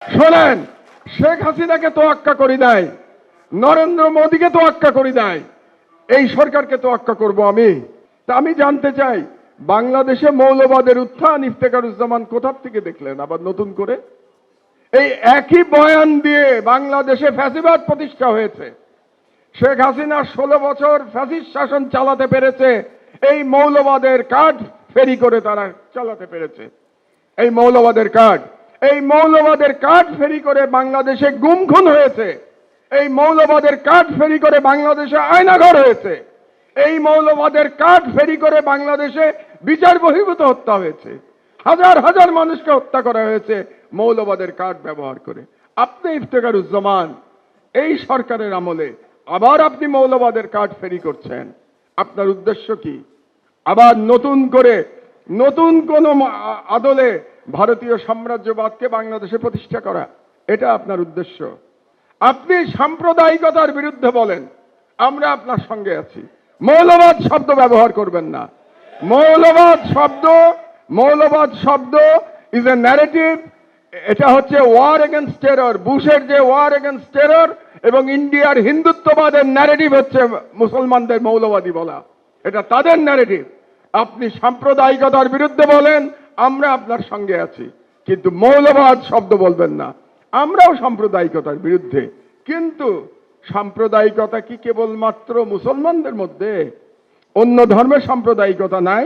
শোনেন, শেখ হাসিনাকে তোয়াক্কা করি নাই, নরেন্দ্র মোদীকে তোয়াক্কা করি নাই, এই সরকারকে তোয়াক্কা করব আমি। তা আমি জানতে চাই, বাংলাদেশে মৌলবাদের উত্থান ইফতেখারুজ্জামান কোথা থেকে দেখলেন আবার নতুন করে? এই একই বয়ান দিয়ে বাংলাদেশে ফ্যাসিবাদ প্রতিষ্ঠা হয়েছে। শেখ হাসিনা 16 বছর ফ্যাসিস্ট শাসন চালাতে পেরেছে, এই মৌলবাদের কার্ড ফেরি করে তারা চালাতে পেরেছে। এই মৌলবাদের কার্ড ফেরি করে বাংলাদেশে গুম খুন হয়েছে। এই মৌলবাদের কার্ড ফেরি করে বাংলাদেশে আয়নাঘর হয়েছে। এই মৌলবাদের কার্ড ফেরি করে বাংলাদেশে বিচার বহির্ভূত হত্যা হয়েছে। হাজার হাজার মানুষকে হত্যা করা হয়েছে মৌলবাদের কার্ড ব্যবহার করে। আপনি ইফতেখারুজ্জামান এই সরকারের আমলে আবার আপনি মৌলবাদের কার্ড ফেরি করছেন। আপনার উদ্দেশ্য কি? আবার নতুন কোন আদলে ভারতীয় সাম্রাজ্যবাদকে বাংলাদেশে প্রতিষ্ঠা করা, এটা আপনার উদ্দেশ্য। আপনি সাম্প্রদায়িকতার বিরুদ্ধে বলেন, আমরা আপনার সঙ্গে আছি। মৌলবাদ শব্দ ব্যবহার করবেন না। মৌলবাদ শব্দ ইজ এ ন্যারেটিভ। এটা হচ্ছে ওয়ার এগেনস্ট টেরর। বুশের যে ওয়ার এগেনস্ট টেরর এবং ইন্ডিয়ার হিন্দুত্ববাদের ন্যারেটিভ হচ্ছে মুসলমানদের মৌলবাদী বলা, এটা তাদের ন্যারেটিভ। আপনি সাম্প্রদায়িকতার বিরুদ্ধে বলেন, আমরা আপনার সঙ্গে আছি, কিন্তু মৌলবাদ শব্দ বলবেন না। আমরাও সাম্প্রদায়িকতার বিরুদ্ধে, কিন্তু সাম্প্রদায়িকতা কি কেবলমাত্র মুসলমানদের মধ্যে? অন্য ধর্মের সাম্প্রদায়িকতা নাই?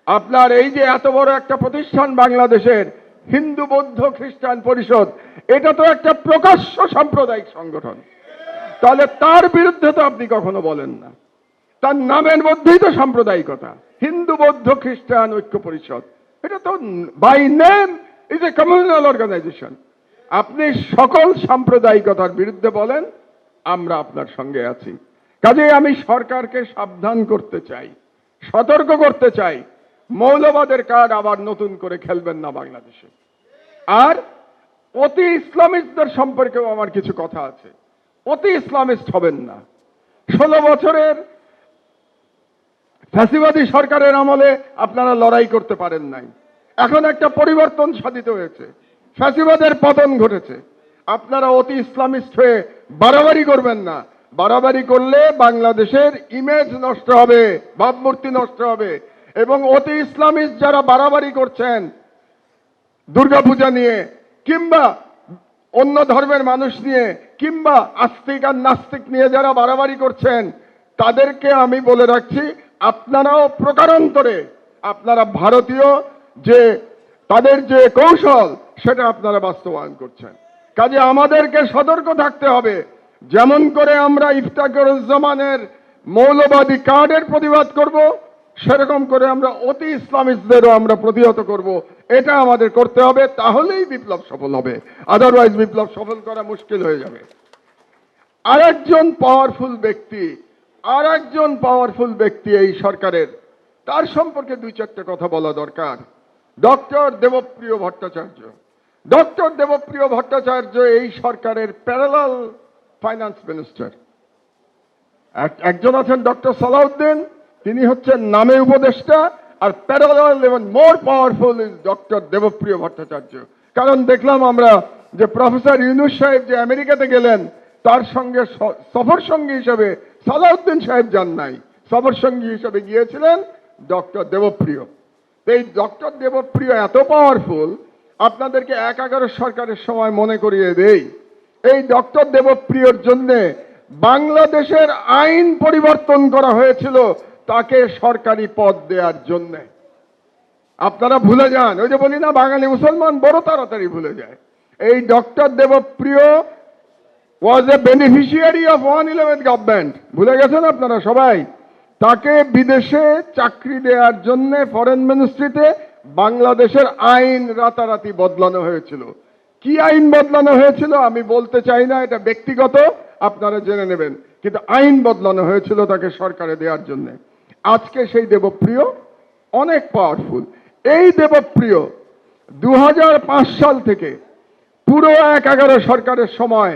আপনার এই যে এত বড় একটা প্রতিষ্ঠান বাংলাদেশের হিন্দু বৌদ্ধ খ্রিস্টান পরিষদ, এটা তো একটা প্রকাশ্য সাম্প্রদায়িক সংগঠন। তাহলে তার বিরুদ্ধে তো আপনি কখনো বলেন না। তার নামের মধ্যেই তো সাম্প্রদায়িকতা, হিন্দু বৌদ্ধ খ্রিস্টান ঐক্য পরিষদ। এটা তো by name is a communal organisation. আপনি সকল সাম্প্রদায়িকতার বিরুদ্ধে বলেন, আমরা আপনার সঙ্গে আছি। কাজেই আমি সরকারকে সাবধান করতে চাই, সতর্ক করতে চাই, মৌলবাদের কার্ড আবার নতুন করে খেলবেন না বাংলাদেশে। আর অতি ইসলামিস্টদের সম্পর্কেও আমার কিছু কথা আছে। অতি ইসলামিস্ট হবেন না। 16 বছরের ফ্যাসিবাদী সরকারের আমলে আপনারা লড়াই করতে পারেন নাই। এখন একটা পরিবর্তন সাধিত হয়েছে, ফ্যাসিবাদের পতন ঘটেছে। আপনারা অতি ইসলামিস্ট হয়ে বাড়াবাড়ি করবেন না। বাড়াবাড়ি করলে বাংলাদেশের ইমেজ নষ্ট হবে, ভাবমূর্তি নষ্ট হবে। এবং অতি ইসলামিস্ট যারা বাড়াবাড়ি করছেন দুর্গাপূজা নিয়ে, কিংবা অন্য ধর্মের মানুষ নিয়ে, কিংবা আস্তিক আর নাস্তিক নিয়ে যারা বাড়াবাড়ি করছেন, তাদেরকে আমি বলে রাখছি, আপনারাও প্রকারান্তরে আপনারা ভারতীয় যে তাদের যে কৌশল, সেটা আপনারা বাস্তবায়ন করছেন। কাজে আমাদেরকে সতর্ক থাকতে হবে। যেমন করে আমরা ইফতেখারুজ্জামানের মৌলবাদী কার্ডের প্রতিবাদ করব, সেরকম করে আমরা অতি ইসলামিস্টদেরও আমরা প্রতিহত করব। এটা আমাদের করতে হবে, তাহলেই বিপ্লব সফল হবে। আদারওয়াইজ বিপ্লব সফল করা মুশকিল হয়ে যাবে। আরেকজন পাওয়ারফুল ব্যক্তি এই সরকারের, তার সম্পর্কে 2-4টে কথা বলা দরকার। ডক্টর দেবপ্রিয় ভট্টাচার্য এই সরকারের প্যারালাল ফাইন্যান্স মিনিস্টার। একজন আছেন ডক্টর সালাউদ্দিন, তিনি হচ্ছেন নামে উপদেষ্টা, আর প্যারালাল এবং more powerful is doctor Debapriya Bhattacharya. কারণ দেখলাম আমরা যে প্রফেসর ইউনূস সাহেব যে আমেরিকাতে গেলেন, তার সঙ্গে সফর সঙ্গী হিসেবে সালাউদ্দিন সাহেব যান নাই, সফর সঙ্গী হিসেবে গিয়েছিলেন ডক্টর দেবপ্রিয়। এই ডক্টর দেবপ্রিয় এত পাওয়ারফুল, আপনাদেরকে 11 সরকারের সময় মনে করিয়ে দেই, এই ডক্টর দেবপ্রিয়র জন্য বাংলাদেশের আইন পরিবর্তন করা হয়েছিল তাকে সরকারি পদ দেওয়ার জন্য। আপনারা ভুলে যান, ওই যে বলি না, বাঙালি মুসলমান বড় তাড়াতাড়ি ভুলে যায়। এই doctor Debapriya was a beneficiary of 111th government. ভুলে গেছেন আপনারা সবাই? তাকে বিদেশে চাকরি দেওয়ার জন্য ফরেন মিনিস্ট্রিতে বাংলাদেশের আইন রাতারাতি বদলানো হয়েছিল। কি আইন বদলানো হয়েছিল আমি বলতে চাই না, এটা ব্যক্তিগত, আপনারা জেনে নেবেন। কিন্তু আইন বদলানো হয়েছিল তাকে সরকারে দেওয়ার জন্য। আজকে সেই দেবপ্রিয় অনেক পাওয়ারফুল। এই দেবপ্রিয় 2005 সাল থেকে পুরো 11 সরকারের সময়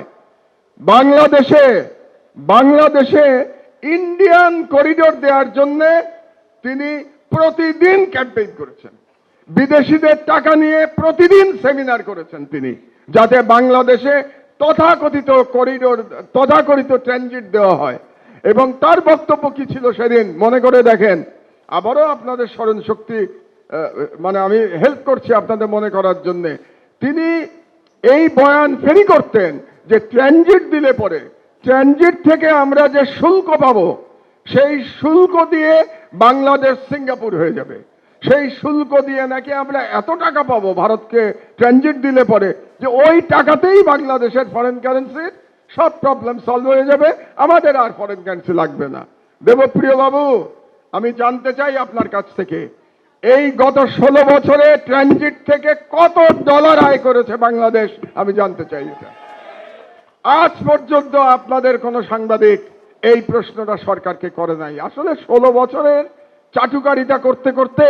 বাংলাদেশে ইন্ডিয়ান করিডোর দেওয়ার জন্য তিনি প্রতিদিন ক্যাম্পেইন করেছেন। বিদেশিদের টাকা নিয়ে প্রতিদিন সেমিনার করেছেন তিনি যাতে বাংলাদেশে তথাকথিত করিডোর, তথাকথিত ট্রানজিট দেওয়া হয়। এবং তার বক্তব্য কি ছিল সেদিন মনে করে দেখেন। আবারও আপনাদের স্মরণ শক্তি মানে আমি হেল্প করছি আপনাদের মনে করার জন্য। তিনি এই বয়ান ফেরি করতেন যে ট্রানজিট দিলে পরে ট্রানজিট থেকে আমরা যে শুল্ক পাবো সেই শুল্ক দিয়ে বাংলাদেশ সিঙ্গাপুর হয়ে যাবে। সেই শুল্ক দিয়ে নাকি আমরা এত টাকা পাবো ভারতকে ট্রানজিট দিলে পরে যে ওই টাকাতেই বাংলাদেশের ফরেন কারেন্সির সব প্রবলেম সলভ হয়ে যাবে, আমাদের আর ফরেন কারেন্সি লাগবে না। দেবপ্রিয় বাবু, আমি জানতে চাই আপনার কাছ থেকে এই গত 16 বছরে ট্রানজিট থেকে কত ডলার আয় করেছে বাংলাদেশ, আমি জানতে চাই এটা। আজ পর্যন্ত আপনাদের কোনো সাংবাদিক এই প্রশ্নটা সরকারকে করে নাই। আসলে 16 বছরের চাটুকারিতা করতে করতে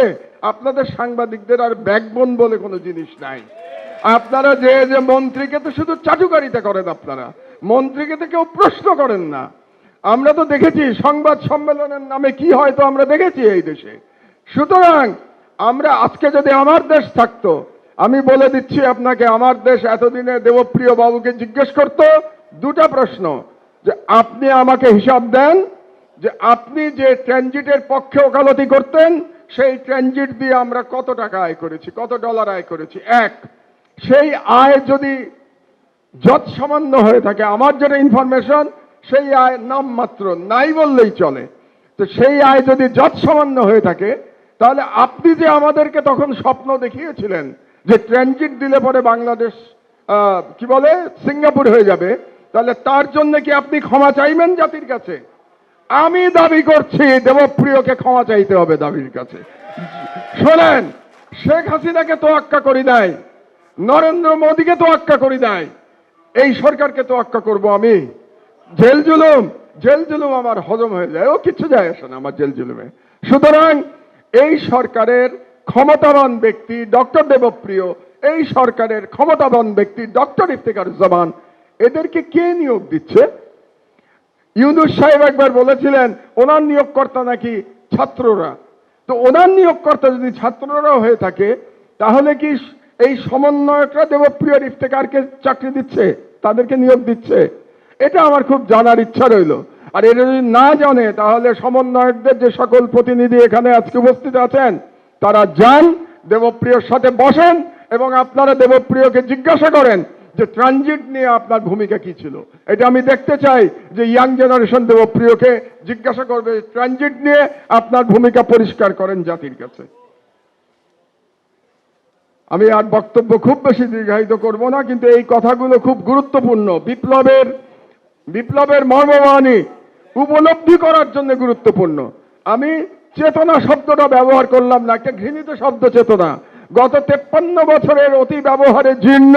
আপনাদের সাংবাদিকদের আর ব্যাকবোন বলে কোনো জিনিস নাই। আপনারা যে যে মন্ত্রীকে তো শুধু চাটুকারিতা করেন, আপনারা মন্ত্রীকে তো কেউ প্রশ্ন করেন না। আমরা তো দেখেছি সংবাদ সম্মেলনের নামে কি হয়, তো আমরা দেখেছি এই দেশে। সুতরাং আমরা আজকে যদি আমার দেশ থাকতো, আমি বলে দিচ্ছি আপনাকে, আমার দেশ এতদিনে দেবপ্রিয় বাবুকে জিজ্ঞেস করতো দুটা প্রশ্ন, যে আপনি আমাকে হিসাব দেন যে আপনি যে ট্রানজিটের পক্ষে ওকালতি করতেন সেই ট্রানজিট দিয়ে আমরা কত টাকা আয় করেছি, কত ডলার আয় করেছি। এক, সেই আয় যদি যৎসামান্য হয়ে থাকে, আমার যেটা ইনফরমেশন সেই আয় নামমাত্র, নাই বললেই চলে, তো সেই আয় যদি যৎসামান্য হয়ে থাকে তাহলে আপনি যে আমাদেরকে তখন স্বপ্ন দেখিয়েছিলেন যে ট্রানজিট দিলে পরে বাংলাদেশ কি বলে সিঙ্গাপুর হয়ে যাবে, তাহলে তার জন্য কি আপনি ক্ষমা চাইবেন জাতির কাছে? আমি দাবি করছি দেবপ্রিয়কে ক্ষমা চাইতে হবে দাবির কাছে। শোনেন, শেখ হাসিনাকে তোয়াক্কা করি নাই, নরেন্দ্র মোদীকে তোয়াক্কা করি নাই, এই সরকারকে তোয়াক্কা করব আমি? জেল জুলুম আমার হজম হয়ে যায়, ও কিচ্ছু যায় আসে না আমার জেল জুলুমে। সুতরাং এই সরকারের ক্ষমতাবান ব্যক্তি ডক্টর দেবপ্রিয়, এই সরকারের ক্ষমতাবান ব্যক্তি ডক্টর ইফতেখারুজ্জামান, এদেরকে কে নিয়োগ দিচ্ছে? ইউনূস সাহেব একবার বলেছিলেন ওনার নিয়োগকর্তা নাকি ছাত্ররা। তো ওনার নিয়োগকর্তা যদি ছাত্ররা হয়ে থাকে তাহলে কি এই সমন্বয়করা দেবপ্রিয় ইফতেখারকে চাকরি দিচ্ছে, তাদেরকে নিয়োগ দিচ্ছে? এটা আমার খুব জানার ইচ্ছা রইল। আর এটা যদি না জানে তাহলে সমন্বয়কদের যে সকল প্রতিনিধি এখানে আজকে উপস্থিত আছেন তারা যান, দেবপ্রিয়র সাথে বসেন এবং আপনারা দেবপ্রিয়কে জিজ্ঞাসা করেন যে ট্রানজিট নিয়ে আপনার ভূমিকা কি ছিল। এটা আমি দেখতে চাই যে ইয়াং জেনারেশন দেবপ্রিয়কে জিজ্ঞাসা করবে ট্রানজিট নিয়ে আপনার ভূমিকা পরিষ্কার করেন জাতির কাছে। আমি আর বক্তব্য খুব বেশি দীর্ঘায়িত করব না, কিন্তু এই কথাগুলো খুব গুরুত্বপূর্ণ। বিপ্লবের মর্মবাণী উপলব্ধি করার জন্য গুরুত্বপূর্ণ। আমি চেতনা শব্দটা ব্যবহার করলাম না, একটা ঘৃণিত শব্দ চেতনা। গত 53 বছরের অতি ব্যবহারে জীর্ণ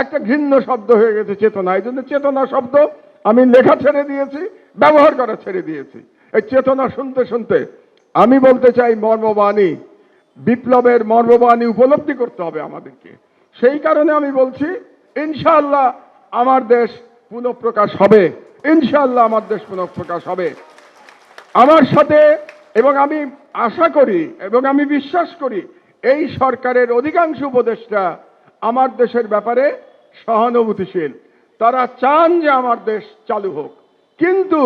একটা ঘৃণ্য শব্দ হয়ে গেছে চেতনা। এই জন্য চেতনা শব্দ আমি লেখা ছেড়ে দিয়েছি, ব্যবহার করা ছেড়ে দিয়েছি। এই চেতনা শুনতে শুনতে আমি বলতে চাই মর্মবাণী, বিপ্লবের মর্মবাণী উপলব্ধি করতে হবে আমাদেরকে। সেই কারণে আমি বলছি ইনশাআল্লাহ আমার দেশ পুনঃপ্রকাশ হবে, ইনশাআল্লাহ আমার দেশ পুনঃপ্রকাশ হবে। আমার সাথে, এবং আমি আশা করি এবং আমি বিশ্বাস করি এই সরকারের অধিকাংশ উপদেষ্টা আমার দেশের ব্যাপারে সহানুভূতিশীল। তারা চান যে আমার দেশ চালু হোক। কিন্তু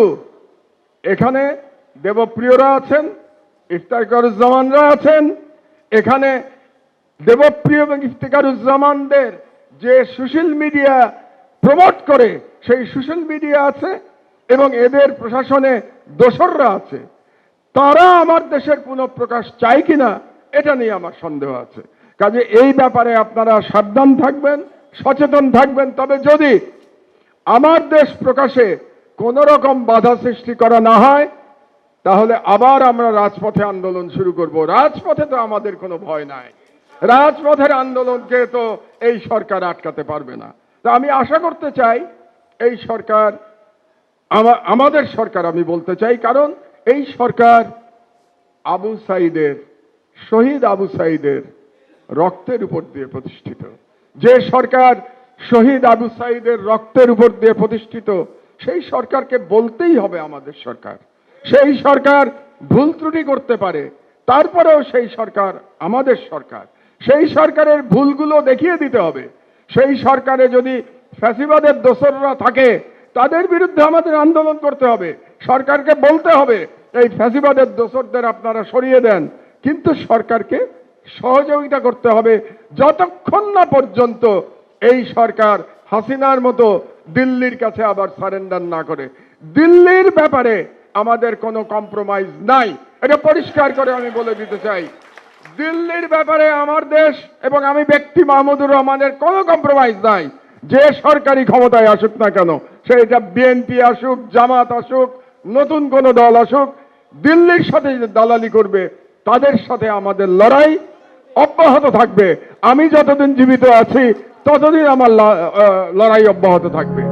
এখানে দেবপ্রিয়রা আছেন, ইফতেখারুজ্জামানরা আছেন, এখানে দেবপ্রিয় এবং ইফতেখারুজ্জামানদের যে সোশ্যাল মিডিয়া প্রমোট করে সেই সোশ্যাল মিডিয়া আছে এবং এদের প্রশাসনে দোসররা আছে। তারা আমার দেশের পুনঃপ্রকাশ চায় কিনা এটা নিয়ে আমার সন্দেহ আছে। কাজে এই ব্যাপারে আপনারা সাবধান থাকবেন, সচেতন থাকবেন। তবে যদি আমার দেশ প্রকাশে কোন রকম বাধা সৃষ্টি করা না হয় তাহলে আবার আমরা রাজপথে আন্দোলন শুরু করব। রাজপথে তো আমাদের কোনো ভয় নাই, রাজপথের আন্দোলনকে তো এই সরকার আটকাতে পারবে না। তা আমি আশা করতে চাই এই সরকার, আমাদের সরকার আমি বলতে চাই, কারণ এই সরকার আবু সাঈদের, শহীদ আবু সাঈদের রক্তের উপর দিয়ে প্রতিষ্ঠিত। যে সরকার শহীদ আবু সাঈদের রক্তের উপর দিয়ে প্রতিষ্ঠিত সেই সরকারকে বলতেই হবে আমাদের সরকার। সেই সরকার ভুল ত্রুটি করতে পারে, তারপরেও সেই সরকার আমাদের সরকার। সেই সরকারের ভুলগুলো দেখিয়ে দিতে হবে, সেই সরকারে যদি ফ্যাসিবাদের দোসররা থাকে তাদের বিরুদ্ধে আমাদের আন্দোলন করতে হবে, সরকারকে বলতে হবে এই ফ্যাসিবাদের দোসরদের আপনারা সরিয়ে দেন, কিন্তু সরকারকে সহযোগিতা করতে হবে যতক্ষণ না পর্যন্ত এই সরকার হাসিনার মতো দিল্লির কাছে আবার সারেন্ডার না করে। দিল্লির ব্যাপারে আমাদের কোনো কম্প্রোমাইজ নাই, এটা পরিষ্কার করে আমি বলে দিতে চাই। দিল্লির ব্যাপারে আমার দেশ এবং আমি ব্যক্তি মাহমুদুর রহমানের কোনো কম্প্রোমাইজ নাই। যে সরকারি ক্ষমতায় আসুক না কেন, সেটা বিএনপি আসুক, জামাত আসুক, নতুন কোন দল আসুক, দিল্লির সাথে যে দালালি করবে তাদের সাথে আমাদের লড়াই অব্যাহত থাকবে। আমি যতদিন জীবিত আছি ততদিন আমার লড়াই অব্যাহত থাকবে।